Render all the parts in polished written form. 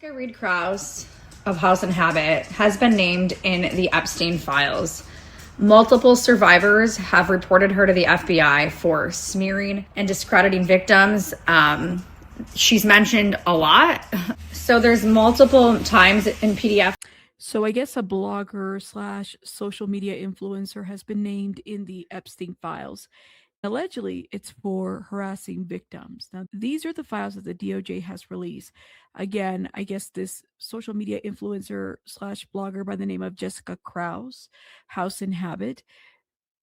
Jessica Krauss House InHabit has been named in the Epstein files. Multiple survivors have reported her to the FBI for smearing and discrediting victims. She's mentioned a lot. So there's multiple times in PDF. So I guess a blogger slash social media influencer has been named in the Epstein files. Allegedly, it's for harassing victims. Now, these are the files that the DOJ has released. Again, I guess this social media influencer slash blogger by the name of Jessica Krauss House InHabit,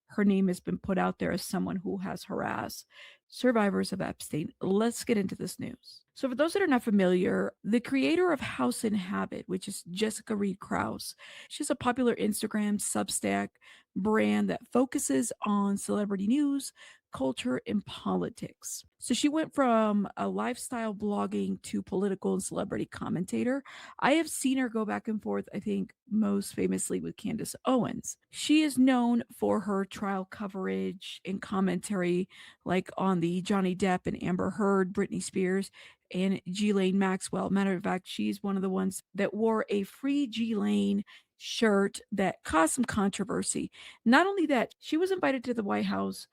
her name has been put out there as someone who has harassed survivors of Epstein. Let's get into this news. So, for those that are not familiar, the creator of House InHabit, which is Jessica Krauss, she's a popular Instagram Substack brand that focuses on celebrity news, culture, and politics. So she went from a lifestyle blogging to political and celebrity commentator. I have seen her go back and forth, I think most famously with Candace Owens. She is known for her trial coverage and commentary, like on the Johnny Depp and Amber Heard, Britney Spears, and Ghislaine Maxwell. Matter of fact, she's one of the ones that wore a Free Ghislaine shirt that caused some controversy. Not only that, she was invited to the White House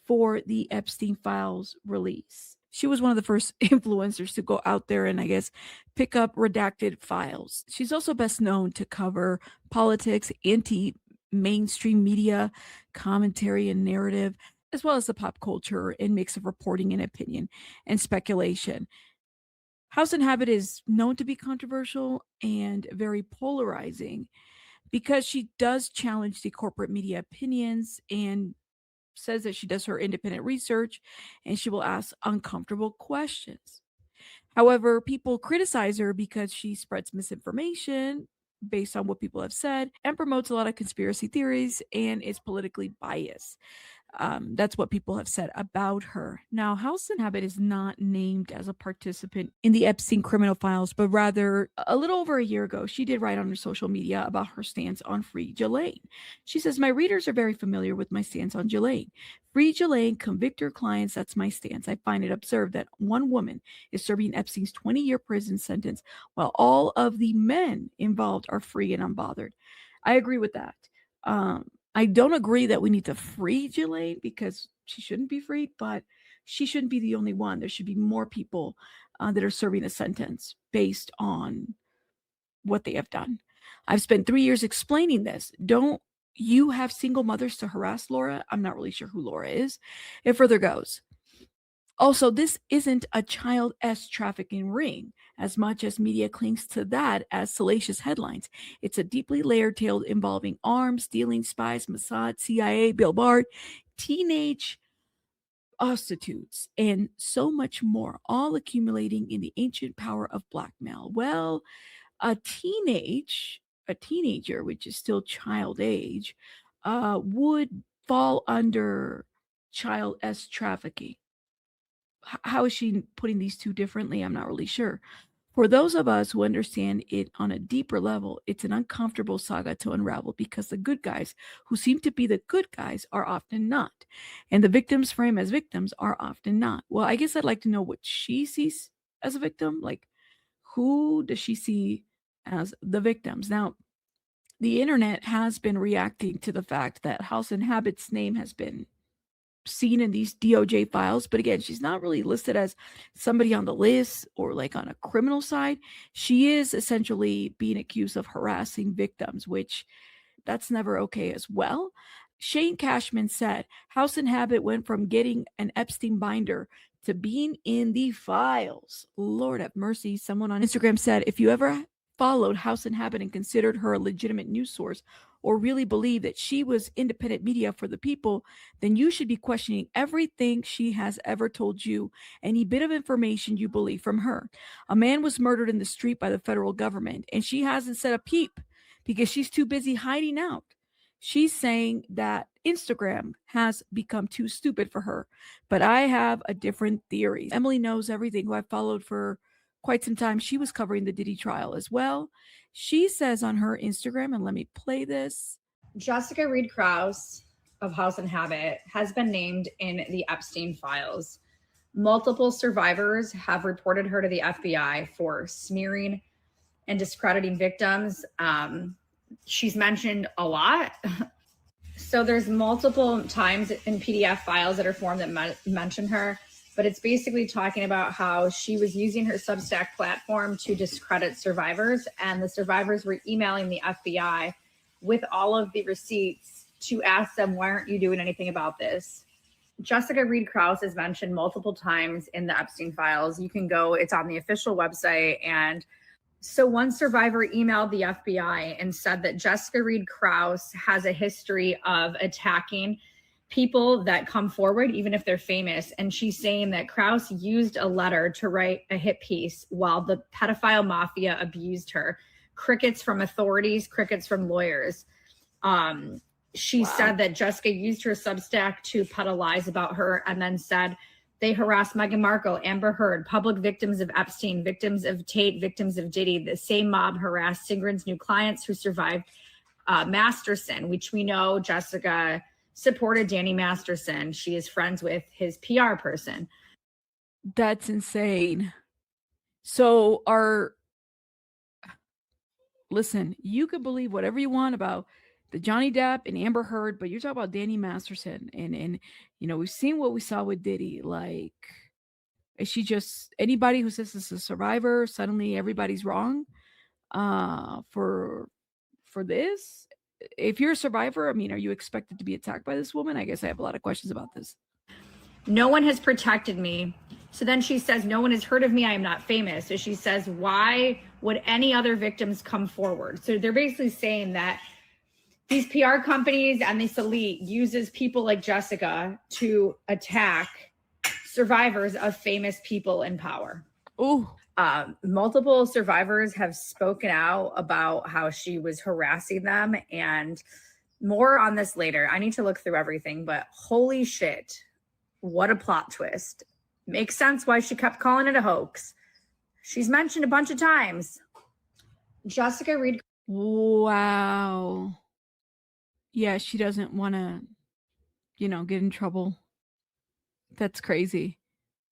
for the Epstein files release. She was one of the first influencers to go out there and I guess pick up redacted files. She's also best known to cover politics, anti-mainstream media, commentary and narrative, as well as the pop culture and mix of reporting and opinion and speculation. House InHabit is known to be controversial and very polarizing because she does challenge the corporate media opinions and says that she does her independent research and she will ask uncomfortable questions. However, people criticize her because she spreads misinformation based on what people have said and promotes a lot of conspiracy theories and is politically biased. That's what people have said about her. Now, House InHabit is not named as a participant in the Epstein criminal files, but rather a little over a year ago, she did write on her social media about her stance on Free Ghislaine. She says, "My readers are very familiar with my stance on Ghislaine. Free Ghislaine, convict her clients, that's my stance. I find it absurd that one woman is serving Epstein's 20-year prison sentence while all of the men involved are free and unbothered." I agree with that. I don't agree that we need to free Ghislaine because she shouldn't be freed, but she shouldn't be the only one. There should be more people that are serving a sentence based on what they have done. I've spent 3 years explaining this. Don't you have single mothers to harass Laura? I'm not really sure who Laura is. It further goes. Also, this isn't a child trafficking ring, as much as media clings to that as salacious headlines. It's a deeply layered tale involving arms, stealing, spies, Mossad, CIA, Bill Barr, teenage prostitutes, and so much more, all accumulating in the ancient power of blackmail. Well, a teenager, which is still child age, would fall under child trafficking. How is she putting these two differently? I'm not really sure. For those of us who understand it on a deeper level, it's an uncomfortable saga to unravel because the good guys who seem to be the good guys are often not. And the victims framed as victims are often not. Well, I guess I'd like to know what she sees as a victim. Like, who does she see as the victims? Now, the internet has been reacting to the fact that House InHabit's name has been seen in these DOJ files, but again, she's not really listed as somebody on the list or like on a criminal side. She is essentially being accused of harassing victims, which that's never okay as well. Shane Cashman said House InHabit went from getting an Epstein binder to being in the files. Lord have mercy. Someone on Instagram said, if you ever followed House InHabit and considered her a legitimate news source or really believe that she was independent media for the people, then you should be questioning everything she has ever told you, any bit of information you believe from her. A man was murdered in the street by the federal government, and she hasn't said a peep because she's too busy hiding out. She's saying that Instagram has become too stupid for her, but I have a different theory. Emily knows everything, who I followed for quite some time. She was covering the Diddy trial as well. She says on her Instagram, and let me play this. Jessica Krauss House InHabit has been named in the Epstein files. Multiple survivors have reported her to the FBI for smearing and discrediting victims. She's mentioned a lot. So there's multiple times in PDF files that are formed that mention her, but it's basically talking about how she was using her Substack platform to discredit survivors, and the survivors were emailing the FBI with all of the receipts to ask them, why aren't you doing anything about this? Jessica Krauss is mentioned multiple times in the Epstein files. You can go, it's on the official website. And so one survivor emailed the FBI and said that Jessica Krauss has a history of attacking people that come forward, even if they're famous. And she's saying that Krauss used a letter to write a hit piece while the pedophile mafia abused her. Crickets from authorities, crickets from lawyers. She said that Jessica used her Substack to peddle lies about her, and then said they harassed Meghan Markle, Amber Heard, public victims of Epstein, victims of Tate, victims of Diddy. The same mob harassed Singren's new clients who survived Masterson, which we know Jessica supported Danny Masterson. She is friends with his PR person. That's insane. So listen, you could believe whatever you want about the Johnny Depp and Amber Heard, but you're talking about Danny Masterson, and you know, we've seen what we saw with Diddy. Like, is she just anybody who says it's a survivor? Suddenly, everybody's wrong for this. If you're a survivor, I mean, are you expected to be attacked by this woman? I guess I have a lot of questions about this. No one has protected me. So then she says, no one has heard of me. I am not famous. So she says, why would any other victims come forward? So they're basically saying that these PR companies and this elite uses people like Jessica to attack survivors of famous people in power. Oh, multiple survivors have spoken out about how she was harassing them, and more on this later. I need to look through everything, but holy shit, what a plot twist. Makes sense why she kept calling it a hoax. She's mentioned a bunch of times. Jessica Reed. Wow. Yeah, she doesn't want to, get in trouble. That's crazy.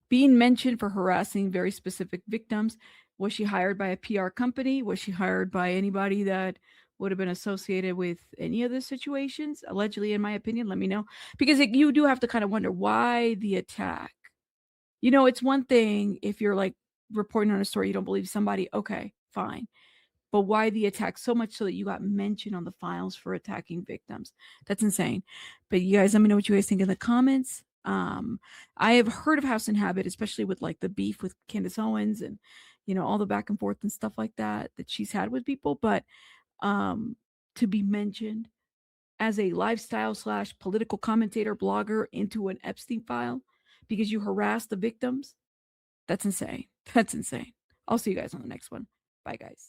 Being mentioned for harassing very specific victims. Was she hired by a PR company? Was she hired by anybody that would have been associated with any of the situations? Allegedly, in my opinion, let me know. Because you do have to kind of wonder why the attack. It's one thing if you're like reporting on a story, you don't believe somebody, okay, fine. But why the attack so much so that you got mentioned on the files for attacking victims? That's insane. But you guys, let me know what you guys think in the comments. I have heard of House InHabit, especially with like the beef with Candace Owens and all the back and forth and stuff like that she's had with people. But to be mentioned as a lifestyle / political commentator blogger into an Epstein file because you harassed the victims, that's insane. That's insane. I'll see you guys on the next one. Bye, guys.